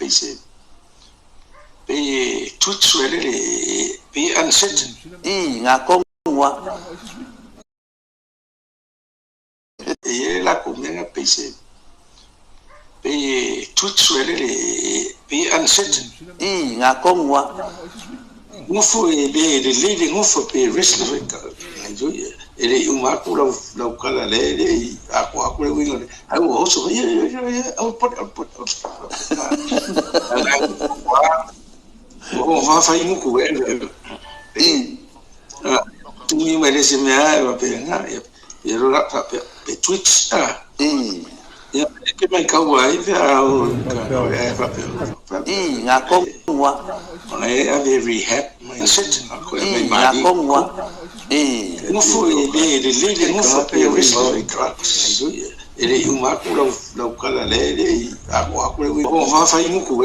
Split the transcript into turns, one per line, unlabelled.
pese pe tutswele le pe unset
ngakongwa
e la combien pese pe tutswele le pe unset
ngakongwa
ngufu le leading ngufu pe wrestler enjoy ele umaku la kala le aku le wingo ai wo so au pot o va fai muku tu mi merece me va pena e ro pe twitch ya que me cago aí o
ngakongwa
a rehab mindset
ngakongwa
ngufu le leading ngufu pe wrestler ele umaku la kala le aku le wingo va fai muku